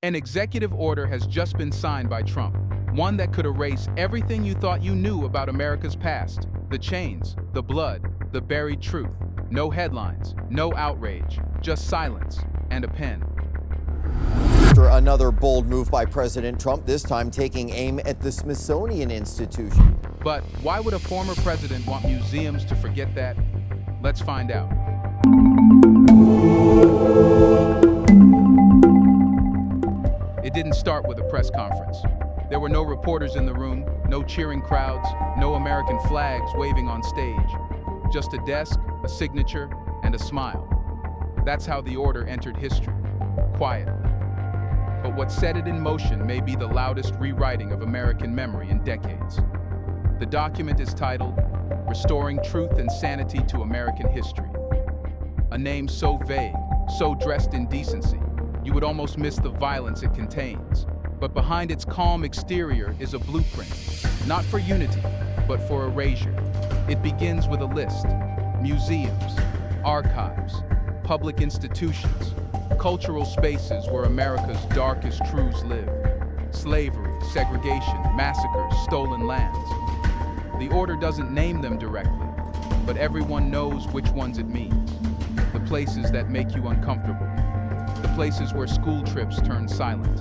An executive order has just been signed by Trump, one that could erase everything you thought you knew about America's past. The chains, the blood, the buried truth. No headlines, no outrage, just silence and a pen. After another bold move by President Trump, this time taking aim at the Smithsonian Institution. But why would a former president want museums to forget that? Let's find out. It didn't start with a press conference. There were no reporters in the room, no cheering crowds, no American flags waving on stage. Just a desk, a signature, and a smile. That's how the order entered history. Quiet. But what set it in motion may be the loudest rewriting of American memory in decades. The document is titled, Restoring Truth and Sanity to American History. A name so vague, so dressed in decency, you would almost miss the violence it contains. But behind its calm exterior is a blueprint, not for unity, but for erasure. It begins with a list: museums, archives, public institutions, cultural spaces where America's darkest truths live. Slavery, segregation, massacres, stolen lands. The order doesn't name them directly, but everyone knows which ones it means. The places that make you uncomfortable. The places where school trips turn silent.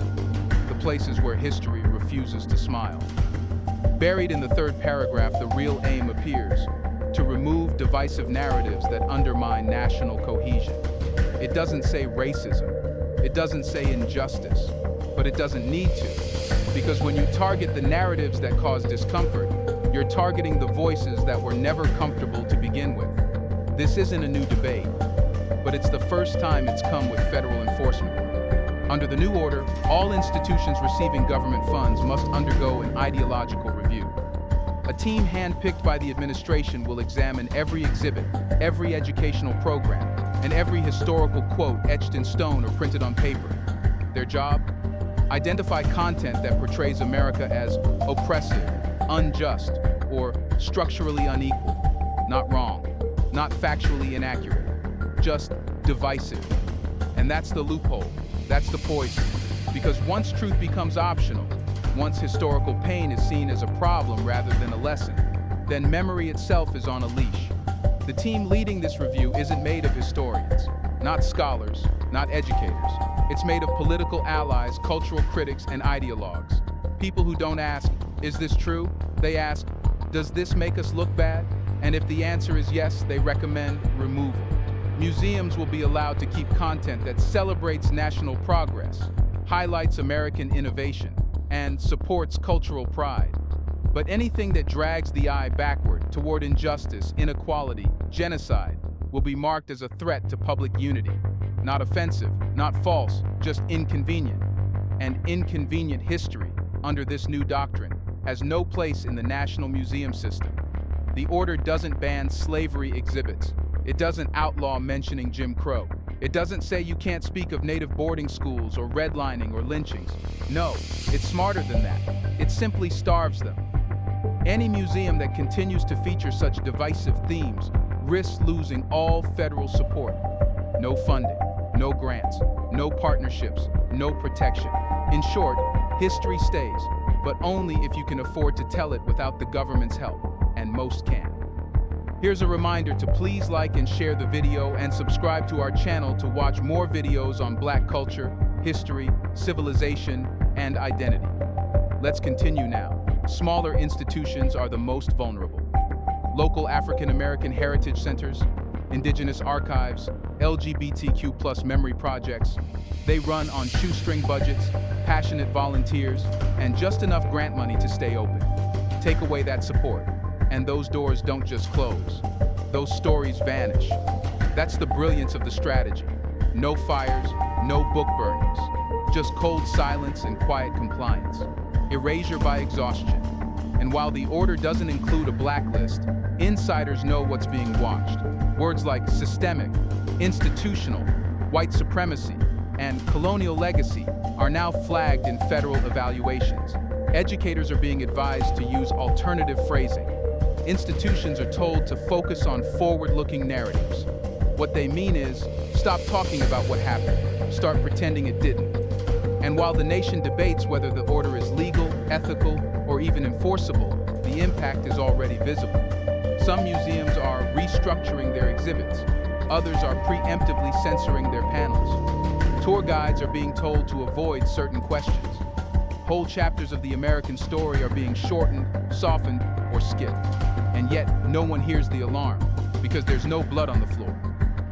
The places where history refuses to smile. Buried in the third paragraph, the real aim appears: to remove divisive narratives that undermine national cohesion. It doesn't say racism, it doesn't say injustice, but it doesn't need to. Because when you target the narratives that cause discomfort, you're targeting the voices that were never comfortable to begin with. This isn't a new debate, but it's the first time it's come with federal enforcement. Under the new order, all institutions receiving government funds must undergo an ideological review. A team handpicked by the administration will examine every exhibit, every educational program, and every historical quote etched in stone or printed on paper. Their job? Identify content that portrays America as oppressive, unjust, or structurally unequal. Not wrong, not factually inaccurate, just divisive. And that's the loophole, that's the poison. Because once truth becomes optional, once historical pain is seen as a problem rather than a lesson, then memory itself is on a leash. The team leading this review isn't made of historians, not scholars, not educators. It's made of political allies, cultural critics, and ideologues. People who don't ask, is this true? They ask, does this make us look bad? And if the answer is yes, they recommend removal. Museums will be allowed to keep content that celebrates national progress, highlights American innovation, and supports cultural pride. But anything that drags the eye backward toward injustice, inequality, genocide, will be marked as a threat to public unity. Not offensive, not false, just inconvenient. And inconvenient history, under this new doctrine, has no place in the National Museum system. The order doesn't ban slavery exhibits. It doesn't outlaw mentioning Jim Crow. It doesn't say you can't speak of native boarding schools or redlining or lynchings. No, it's smarter than that. It simply starves them. Any museum that continues to feature such divisive themes risks losing all federal support. No funding, no grants, no partnerships, no protection. In short, history stays, but only if you can afford to tell it without the government's help, and most can. Here's a reminder to please like and share the video and subscribe to our channel to watch more videos on Black culture, history, civilization, and identity. Let's continue now. Smaller institutions are the most vulnerable. Local African American heritage centers, indigenous archives, LGBTQ+ memory projects, they run on shoestring budgets, passionate volunteers, and just enough grant money to stay open. Take away that support, and those doors don't just close. Those stories vanish. That's the brilliance of the strategy. No fires, no book burnings, just cold silence and quiet compliance. Erasure by exhaustion. And while the order doesn't include a blacklist, insiders know what's being watched. Words like systemic, institutional, white supremacy, and colonial legacy are now flagged in federal evaluations. Educators are being advised to use alternative phrasing. Institutions are told to focus on forward-looking narratives. What they mean is, stop talking about what happened, start pretending it didn't. And while the nation debates whether the order is legal, ethical, or even enforceable, the impact is already visible. Some museums are restructuring their exhibits. Others are preemptively censoring their panels. Tour guides are being told to avoid certain questions. Whole chapters of the American story are being shortened, softened, or skipped. And yet, no one hears the alarm, because there's no blood on the floor.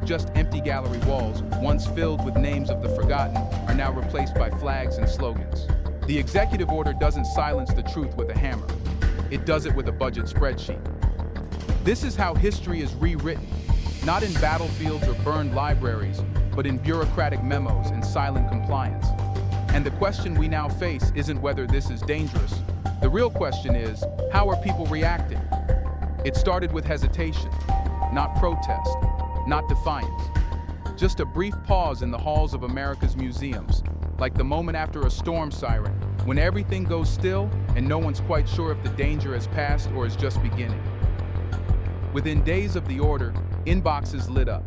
Just empty gallery walls, once filled with names of the forgotten, are now replaced by flags and slogans. The executive order doesn't silence the truth with a hammer. It does it with a budget spreadsheet. This is how history is rewritten, not in battlefields or burned libraries, but in bureaucratic memos and silent compliance. And the question we now face isn't whether this is dangerous. The real question is, how are people reacting? It started with hesitation, not protest, not defiance. Just a brief pause in the halls of America's museums, like the moment after a storm siren, when everything goes still and no one's quite sure if the danger has passed or is just beginning. Within days of the order, inboxes lit up.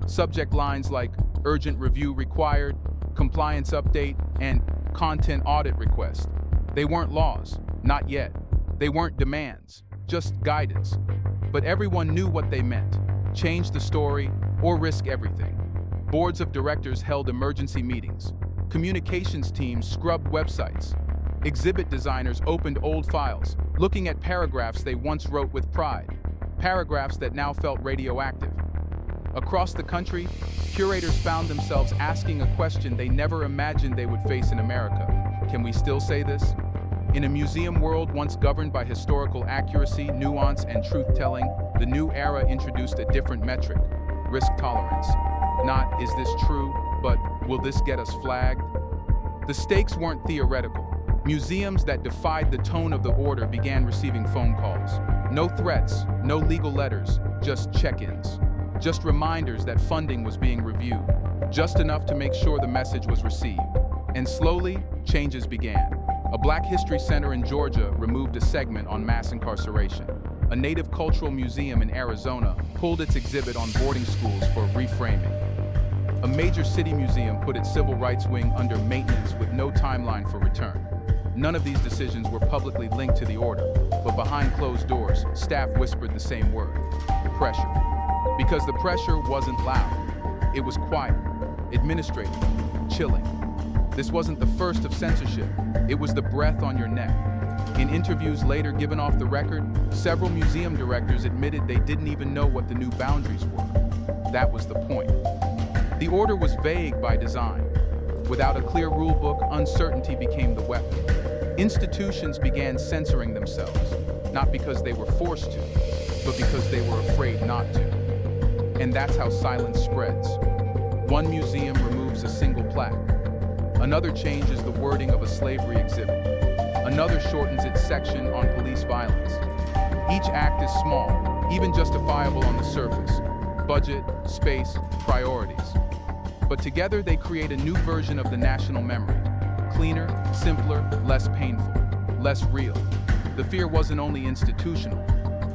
Subject lines like urgent review required, compliance update, and content audit request. They weren't laws, not yet. They weren't demands, just guidance. But everyone knew what they meant: change the story or risk everything. Boards of directors held emergency meetings. Communications teams scrubbed websites. Exhibit designers opened old files, looking at paragraphs they once wrote with pride, paragraphs that now felt radioactive. Across the country, curators found themselves asking a question they never imagined they would face in America. Can we still say this? In a museum world once governed by historical accuracy, nuance, and truth-telling, the new era introduced a different metric: risk tolerance. Not, is this true, but will this get us flagged? The stakes weren't theoretical. Museums that defied the tone of the order began receiving phone calls. No threats, no legal letters, just check-ins. Just reminders that funding was being reviewed, just enough to make sure the message was received. And slowly, changes began. A Black History Center in Georgia removed a segment on mass incarceration. A Native Cultural Museum in Arizona pulled its exhibit on boarding schools for reframing. A major city museum put its civil rights wing under maintenance with no timeline for return. None of these decisions were publicly linked to the order, but behind closed doors, staff whispered the same word: pressure. Because the pressure wasn't loud. It was quiet, administrative, chilling. This wasn't the first of censorship. It was the breath on your neck. In interviews later given off the record, several museum directors admitted they didn't even know what the new boundaries were. That was the point. The order was vague by design. Without a clear rule book, uncertainty became the weapon. Institutions began censoring themselves, not because they were forced to, but because they were afraid not to. And that's how silence spreads. One museum removes a single plaque. Another changes the wording of a slavery exhibit. Another shortens its section on police violence. Each act is small, even justifiable on the surface. Budget, space, priorities. But together they create a new version of the national memory. Cleaner, simpler, less painful, less real. The fear wasn't only institutional.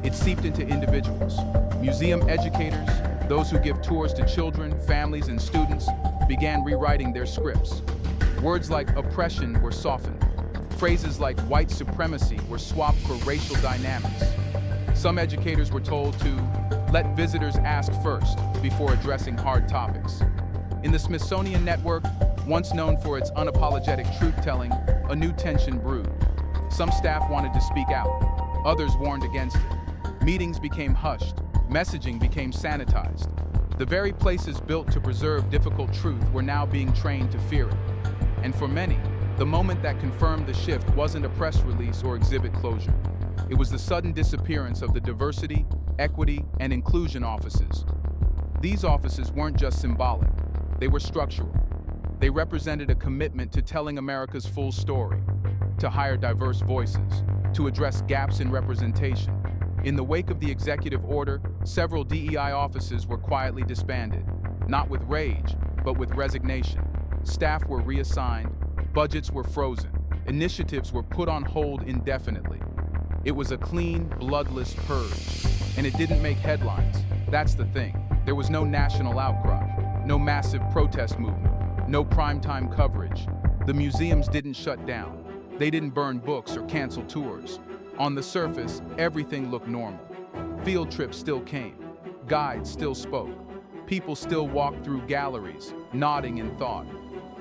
It seeped into individuals. Museum educators, those who give tours to children, families, and students, began rewriting their scripts. Words like oppression were softened. Phrases like white supremacy were swapped for racial dynamics. Some educators were told to let visitors ask first before addressing hard topics. In the Smithsonian Network, once known for its unapologetic truth-telling, a new tension brewed. Some staff wanted to speak out. Others warned against it. Meetings became hushed. Messaging became sanitized. The very places built to preserve difficult truth were now being trained to fear it. And for many, the moment that confirmed the shift wasn't a press release or exhibit closure. It was the sudden disappearance of the diversity, equity, and inclusion offices. These offices weren't just symbolic, they were structural. They represented a commitment to telling America's full story, to hire diverse voices, to address gaps in representation. In the wake of the executive order, several DEI offices were quietly disbanded, not with rage, but with resignation. Staff were reassigned, budgets were frozen, initiatives were put on hold indefinitely. It was a clean, bloodless purge, and it didn't make headlines. That's the thing. There was no national outcry, no massive protest movement, no primetime coverage. The museums didn't shut down. They didn't burn books or cancel tours. On the surface, everything looked normal. Field trips still came. Guides still spoke. People still walked through galleries, nodding in thought.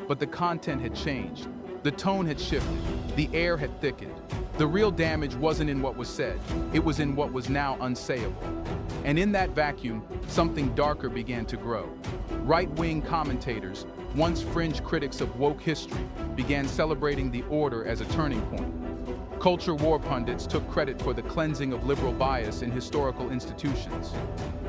But the content had changed. The tone had shifted. The air had thickened. The real damage wasn't in what was said. It was in what was now unsayable. And in that vacuum, something darker began to grow. Right-wing commentators, once fringe critics of woke history, began celebrating the order as a turning point. Culture war pundits took credit for the cleansing of liberal bias in historical institutions.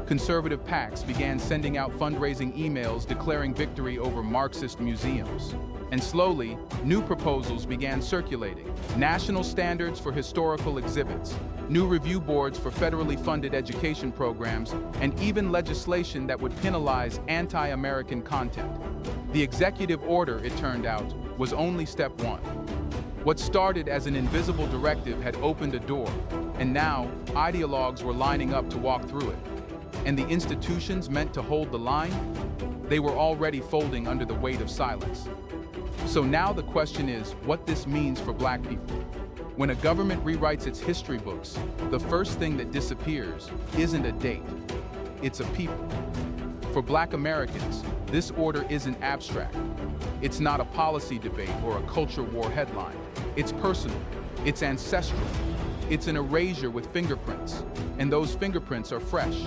Conservative PACs began sending out fundraising emails declaring victory over Marxist museums. And slowly, new proposals began circulating. National standards for historical exhibits, new review boards for federally funded education programs, and even legislation that would penalize anti-American content. The executive order, it turned out, was only step one. What started as an invisible directive had opened a door, and now ideologues were lining up to walk through it. And the institutions meant to hold the line, they were already folding under the weight of silence. So now the question is what this means for Black people. When a government rewrites its history books, the first thing that disappears isn't a date, it's a people. For Black Americans, this order isn't abstract. It's not a policy debate or a culture war headline. It's personal, it's ancestral, it's an erasure with fingerprints, and those fingerprints are fresh.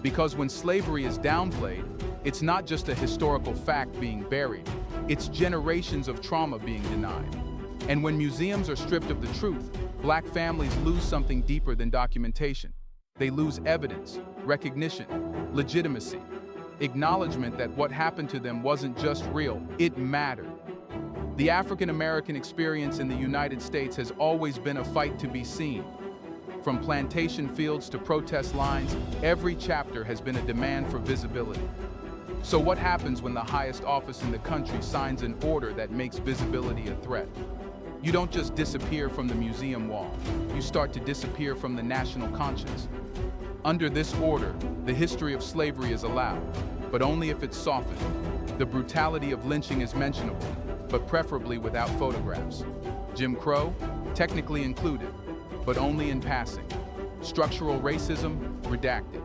Because when slavery is downplayed, it's not just a historical fact being buried, it's generations of trauma being denied. And when museums are stripped of the truth, Black families lose something deeper than documentation. They lose evidence, recognition, legitimacy, acknowledgement that what happened to them wasn't just real, it mattered. The African American experience in the United States has always been a fight to be seen. From plantation fields to protest lines, every chapter has been a demand for visibility. So what happens when the highest office in the country signs an order that makes visibility a threat? You don't just disappear from the museum wall, you start to disappear from the national conscience. Under this order, the history of slavery is allowed, but only if it's softened. The brutality of lynching is mentionable, but preferably without photographs. Jim Crow, technically included, but only in passing. Structural racism, redacted.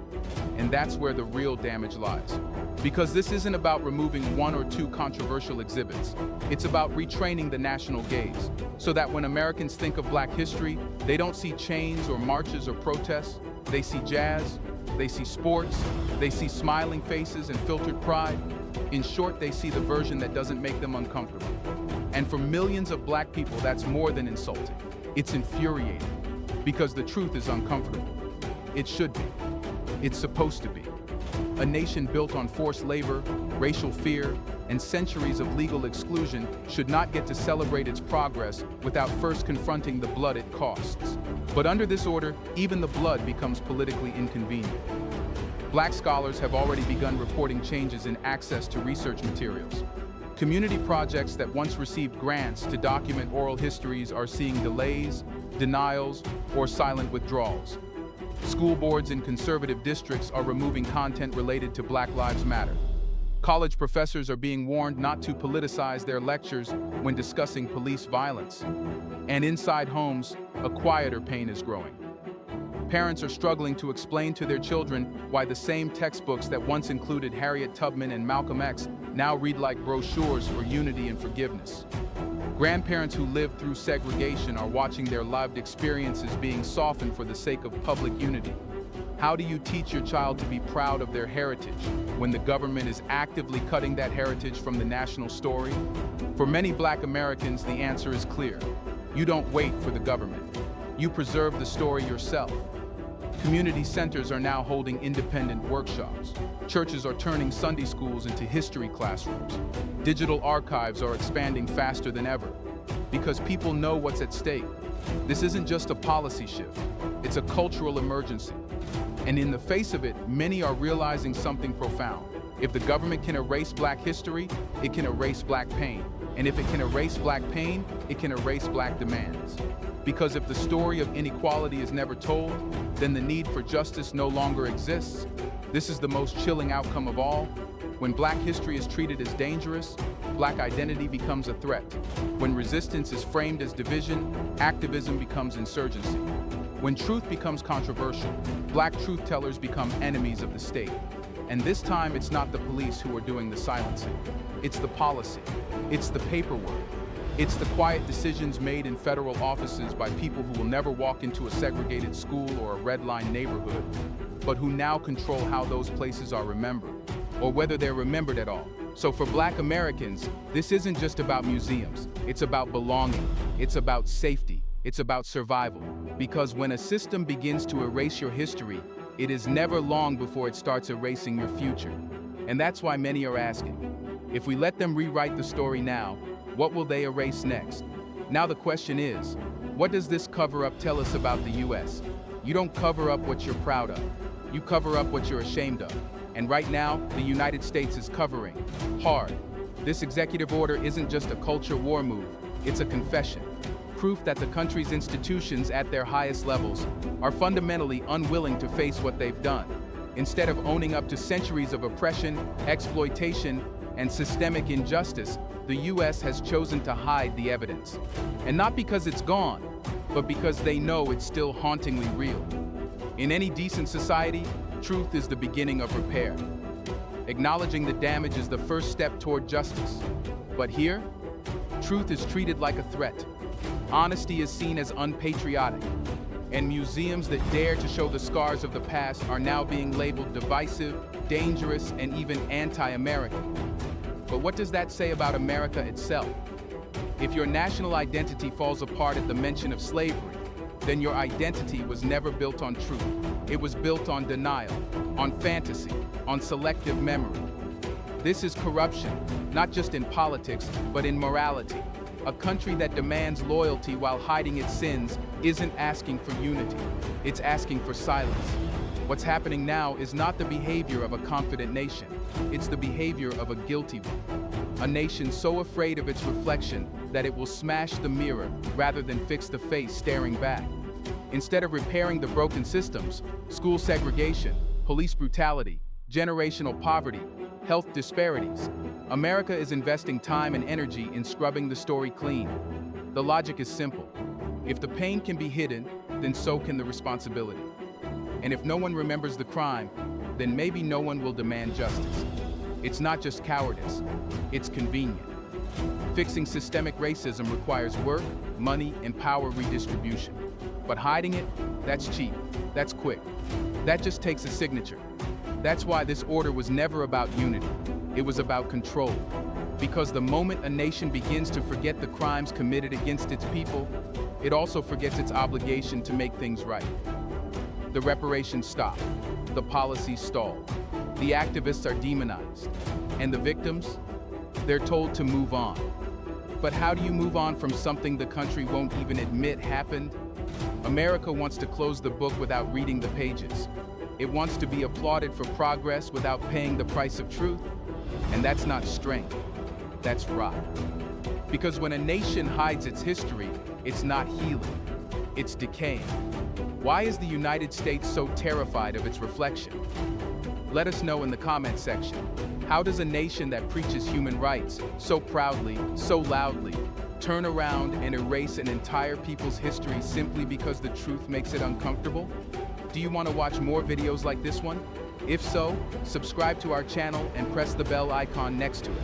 And that's where the real damage lies. Because this isn't about removing one or two controversial exhibits. It's about retraining the national gaze, so that when Americans think of Black history, they don't see chains or marches or protests. They see jazz, they see sports, they see smiling faces and filtered pride. In short, they see the version that doesn't make them uncomfortable. And for millions of Black people, that's more than insulting. It's infuriating, because the truth is uncomfortable. It should be. It's supposed to be. A nation built on forced labor, racial fear, and centuries of legal exclusion should not get to celebrate its progress without first confronting the blood it costs. But under this order, even the blood becomes politically inconvenient. Black scholars have already begun reporting changes in access to research materials. Community projects that once received grants to document oral histories are seeing delays, denials, or silent withdrawals. School boards in conservative districts are removing content related to Black Lives Matter. College professors are being warned not to politicize their lectures when discussing police violence. And inside homes, a quieter pain is growing. Parents are struggling to explain to their children why the same textbooks that once included Harriet Tubman and Malcolm X now read like brochures for unity and forgiveness. Grandparents who lived through segregation are watching their lived experiences being softened for the sake of public unity. How do you teach your child to be proud of their heritage when the government is actively cutting that heritage from the national story? For many Black Americans, the answer is clear. You don't wait for the government. You preserve the story yourself. Community centers are now holding independent workshops. Churches are turning Sunday schools into history classrooms. Digital archives are expanding faster than ever because people know what's at stake. This isn't just a policy shift, it's a cultural emergency. And in the face of it, many are realizing something profound. If the government can erase Black history, it can erase Black pain. And if it can erase Black pain, it can erase Black demands. Because if the story of inequality is never told, then the need for justice no longer exists. This is the most chilling outcome of all. When Black history is treated as dangerous, Black identity becomes a threat. When resistance is framed as division, activism becomes insurgency. When truth becomes controversial, Black truth-tellers become enemies of the state. And this time, it's not the police who are doing the silencing. It's the policy. It's the paperwork. It's the quiet decisions made in federal offices by people who will never walk into a segregated school or a red-line neighborhood, but who now control how those places are remembered, or whether they're remembered at all. So for Black Americans, this isn't just about museums. It's about belonging. It's about safety. It's about survival. Because when a system begins to erase your history, it is never long before it starts erasing your future. And that's why many are asking, if we let them rewrite the story now, what will they erase next? Now the question is, what does this cover-up tell us about the US? You don't cover up what you're proud of. You cover up what you're ashamed of. And right now, the United States is covering hard. This executive order isn't just a culture war move, it's a confession. Proof that the country's institutions at their highest levels are fundamentally unwilling to face what they've done. Instead of owning up to centuries of oppression, exploitation, and systemic injustice, the US has chosen to hide the evidence. And not because it's gone, but because they know it's still hauntingly real. In any decent society, truth is the beginning of repair. Acknowledging the damage is the first step toward justice. But here, truth is treated like a threat. Honesty is seen as unpatriotic. And museums that dare to show the scars of the past are now being labeled divisive, dangerous, and even anti-American. But what does that say about America itself? If your national identity falls apart at the mention of slavery, then your identity was never built on truth. It was built on denial, on fantasy, on selective memory. This is corruption, not just in politics, but in morality. A country that demands loyalty while hiding its sins isn't asking for unity, it's asking for silence. What's happening now is not the behavior of a confident nation, it's the behavior of a guilty one. A nation so afraid of its reflection that it will smash the mirror rather than fix the face staring back. Instead of repairing the broken systems, school segregation, police brutality, generational poverty, health disparities, America is investing time and energy in scrubbing the story clean. The logic is simple. If the pain can be hidden, then so can the responsibility. And if no one remembers the crime, then maybe no one will demand justice. It's not just cowardice, it's convenient. Fixing systemic racism requires work, money, and power redistribution. But hiding it, that's cheap, that's quick. That just takes a signature. That's why this order was never about unity. It was about control. Because the moment a nation begins to forget the crimes committed against its people, it also forgets its obligation to make things right. The reparations stop. The policies stall. The activists are demonized. And the victims? They're told to move on. But how do you move on from something the country won't even admit happened? America wants to close the book without reading the pages. It wants to be applauded for progress without paying the price of truth. And that's not strength, that's rot. Because when a nation hides its history, it's not healing, it's decaying. Why is the United States so terrified of its reflection? Let us know in the comment section. How does a nation that preaches human rights so proudly, so loudly, turn around and erase an entire people's history simply because the truth makes it uncomfortable? Do you want to watch more videos like this one? If so, subscribe to our channel and press the bell icon next to it.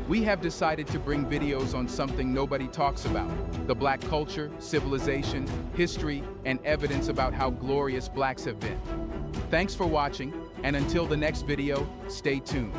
We have decided to bring videos on something nobody talks about: the Black culture, civilization, history, and evidence about how glorious Blacks have been. Thanks for watching, and until the next video, stay tuned.